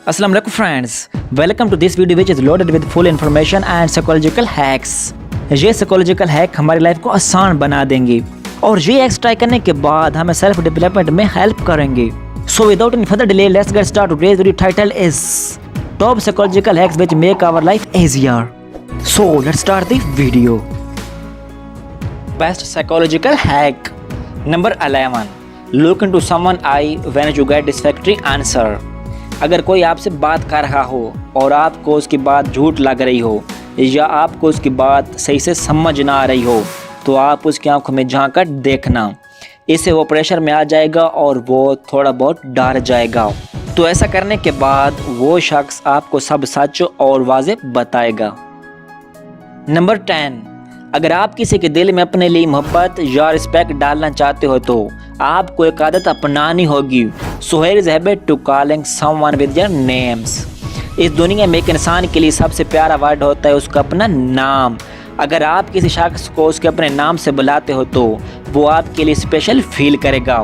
Assalamu alaikum friends, welcome to this video which is loaded with full information and psychological hacks. ये psychological hack हमारी life को आसान बना देंगे और ये hacks ट्राई करने के बाद हमें सेल्फ डेवलपमेंट में हेल्प करेंगे. So without any further delay, let's get started. Today's video title is Top Psychological Hacks which make our life easier. So let's start the video. Best psychological hack. Number 11. Look into someone's eye when you get satisfactory answer. अगर कोई आपसे बात कर रहा हो और आपको उसकी बात झूठ लग रही हो या आपको उसकी बात सही से समझ ना आ रही हो तो आप उसकी आंखों में झांक कर देखना. इससे वो प्रेशर में आ जाएगा और वो थोड़ा बहुत डर जाएगा. तो ऐसा करने के बाद वो शख्स आपको सब सच और वाज़ेह बताएगा. नंबर 10. अगर आप किसी के दिल में अपने लिए मोहब्बत या रिस्पेक्ट डालना चाहते हो तो आपको एक आदत अपनानी होगी. So here is habit to calling someone with your names. इस दुनिया में एक इंसान के लिए सबसे प्यारा वर्ड होता है उसका अपना नाम. अगर आप किसी शख्स को उसके अपने नाम से बुलाते हो तो वो आपके लिए स्पेशल फील करेगा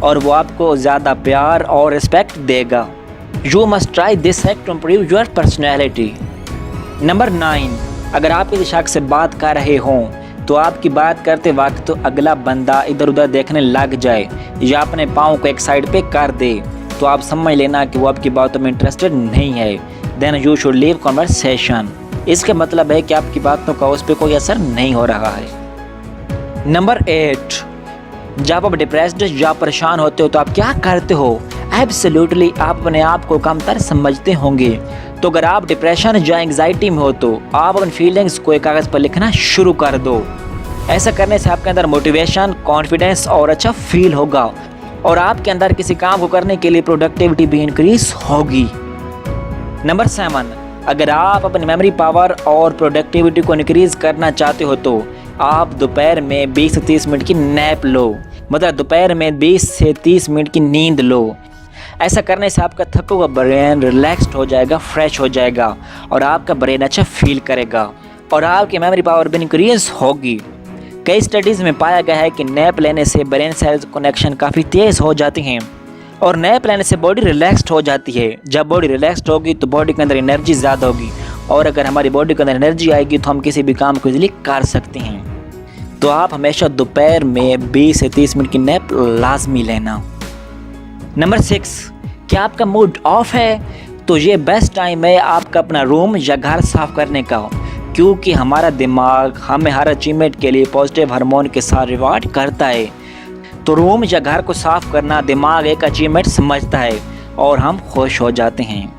और वो आपको ज़्यादा प्यार और रिस्पेक्ट देगा. You must try this hack to improve your personality. Number 9. अगर आप किसी शख्स से बात कर रहे हों तो आपकी बात करते वक्त अगला बंदा इधर उधर देखने लग जाए या अपने पाँव को एक साइड पे कर दे तो आप समझ लेना कि वो आपकी बातों में इंटरेस्टेड नहीं है. Then you should leave conversation. इसका मतलब है कि आपकी बातों का उस पर कोई असर नहीं हो रहा है. नंबर 8. जब आप डिप्रेस्ड या परेशान होते हो तो आप क्या करते हो? एब्सोल्युटली आप अपने आप को कमतर समझते होंगे. तो अगर आप डिप्रेशन या एंग्जाइटी में हो तो आप अपनी फीलिंग्स को एक कागज़ पर लिखना शुरू कर दो. ऐसा करने से आपके अंदर मोटिवेशन, कॉन्फिडेंस और अच्छा फील होगा और आपके अंदर किसी काम को करने के लिए प्रोडक्टिविटी भी इंक्रीज होगी. नंबर 7. अगर आप अपनी मेमोरी पावर और प्रोडक्टिविटी को इंक्रीज करना चाहते हो तो आप दोपहर में 20 से 30 मिनट की नैप लो. मतलब दोपहर में 20 से 30 मिनट की नींद लो. ऐसा करने से आपका थका हुआ ब्रेन रिलैक्स्ड हो जाएगा, फ्रेश हो जाएगा और आपका ब्रेन अच्छा फील करेगा और आपकी मेमोरी पावर भी इंक्रीज होगी. कई स्टडीज़ में पाया गया है कि नैप लेने से ब्रेन सेल्स कनेक्शन काफ़ी तेज़ हो जाती हैं और नैप लेने से बॉडी रिलैक्स्ड हो जाती है. जब बॉडी रिलैक्स्ड होगी तो बॉडी के अंदर एनर्जी ज़्यादा होगी और अगर हमारी बॉडी के अंदर एनर्जी आएगी तो हम किसी भी काम को इजीली कर सकते हैं. तो आप हमेशा दोपहर में 20 से 30 मिनट की नैप लाजमी लेना. नंबर 6. क्या आपका मूड ऑफ है तो ये बेस्ट टाइम है आपका अपना रूम या घर साफ़ करने का, क्योंकि हमारा दिमाग हमें हर अचीवमेंट के लिए पॉजिटिव हार्मोन के साथ रिवार्ड करता है. तो रूम या घर को साफ़ करना दिमाग एक अचीवमेंट समझता है और हम खुश हो जाते हैं.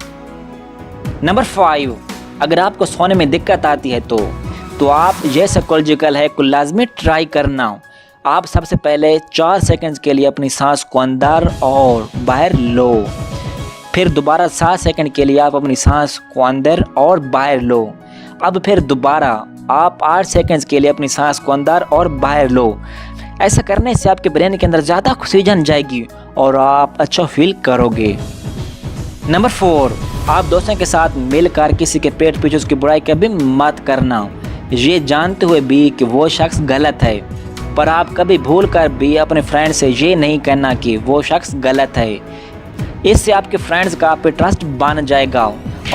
नंबर 5. अगर आपको सोने में दिक्कत आती है तो आप ये साइकोलॉजिकल है को लाजमी ट्राई करना. आप सबसे पहले 4 सेकंड्स के लिए अपनी सांस को अंदर और बाहर लो. फिर दोबारा 7 सेकंड के लिए आप अपनी सांस को अंदर और बाहर लो. अब फिर दोबारा आप 8 सेकंड्स के लिए अपनी सांस को अंदर और बाहर लो. ऐसा करने से आपके ब्रेन के अंदर ज़्यादा ऑक्सीजन जाएगी और आप अच्छा फील करोगे. नंबर 4. आप दोस्तों के साथ मिलकर किसी के पेट पीछे उसकी बुराई कभी मत करना, ये जानते हुए भी कि वो शख्स गलत है. पर आप कभी भूल कर भी अपने फ्रेंड से ये नहीं कहना कि वो शख्स गलत है. इससे आपके फ्रेंड्स का आप पे ट्रस्ट बन जाएगा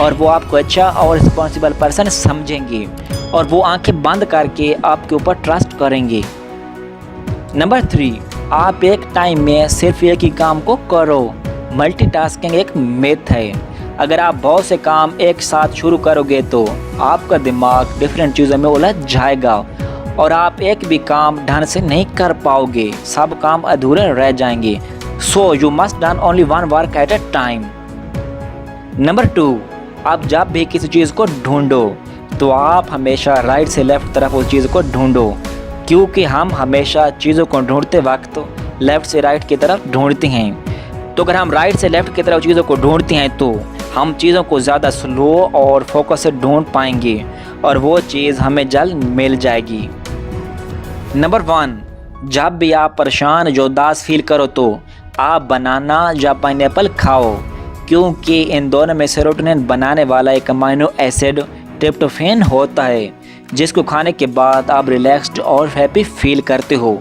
और वो आपको अच्छा और रिस्पॉन्सिबल पर्सन समझेंगे और वो आंखें बंद करके आपके ऊपर ट्रस्ट करेंगे. नंबर 3. आप एक टाइम में सिर्फ एक ही काम को करो. मल्टीटास्किंग एक मिथ है. अगर आप बहुत से काम एक साथ शुरू करोगे तो आपका दिमाग डिफरेंट चीज़ों में उलझ जाएगा और आप एक भी काम ढंग से नहीं कर पाओगे, सब काम अधूरे रह जाएंगे. So you must done only one work at a time. Number 2. आप जब भी किसी चीज़ को ढूंढो तो आप हमेशा राइट से लेफ़्ट तरफ उस चीज़ को ढूंढो, क्योंकि हम हमेशा चीज़ों को ढूंढते वक्त लेफ़्ट से राइट की तरफ ढूंढते हैं. तो अगर हम राइट से लेफ़्ट की तरफ चीज़ों को ढूंढते हैं तो हम चीज़ों को ज़्यादा स्लो और फोकस से ढूंढ पाएंगे और वो चीज़ हमें जल्द मिल जाएगी. नंबर 1. जब भी आप परेशान या उदास फील करो तो आप बनाना या पाइनएप्पल खाओ, क्योंकि इन दोनों में सेरोटोनिन बनाने वाला एक अमीनो एसिड ट्रिप्टोफैन होता है जिसको खाने के बाद आप रिलैक्स्ड और हैप्पी फील करते हो.